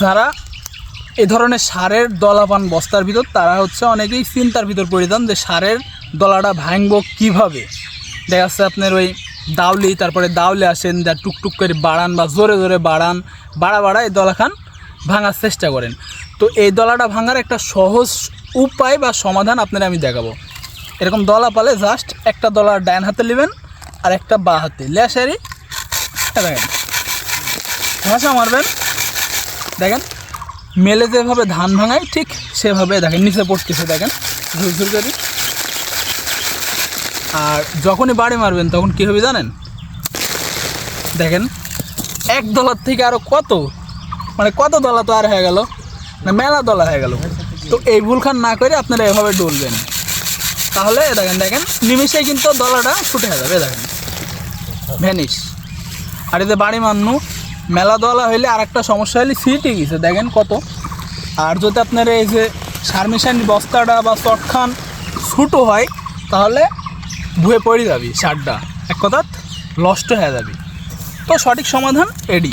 যারা এই ধরনের সারের দলা পান বস্তার ভিতর, তারা হচ্ছে অনেকেই চিন্তার ভিতর পড়ে যান যে সারের দলাটা ভাঙবো কীভাবে। দেখা যাচ্ছে আপনার ওই দাউলি, তারপরে দাউলে আসেন, যা টুকটুক করে বাড়ান বা জোরে জোরে বাড়ান, বাড়া এই দলা খান ভাঙার চেষ্টা করেন। তো এই দলাটা ভাঙার একটা সহজ উপায় বা সমাধান আপনারা আমি দেখাবো। এরকম দলা পালে জাস্ট একটা দলা ডান হাতে নেবেন আর একটা বা হাতে লেসারি দেখেন ঘষা মারবেন। দেখেন মেলে যেভাবে ধান ভাঙায় ঠিক সেভাবে দেখেন নিচে পড়তেছে, দেখেন ঝুরঝুর করে। আর যখনই বাড়ি মারবেন তখন কী হবে জানেন, দেখেন এক দলার থেকে আরও কত দলা তো আর হয়ে গেল, না মেলা দলা হয়ে গেল। তো এই ভুলখান না করে আপনারা এভাবে ডলবেন, তাহলে দেখেন নিমিষেই কিন্তু দলাটা ছুটে যাবে, দেখেন ভ্যানিশ। আর এতে বাড়ি মান্নু মেলা দলা হইলে আর একটা সমস্যা হলে সিটে গেছে, দেখেন কত। আর যদি আপনার এই যে সারমিশানি বস্তাটা বা চটখান ছোটো হয়, তাহলে ধুয়ে পড়ে যাবি, সারটা এক কথা নষ্ট হয়ে যাবে। তো সঠিক সমাধান এডি।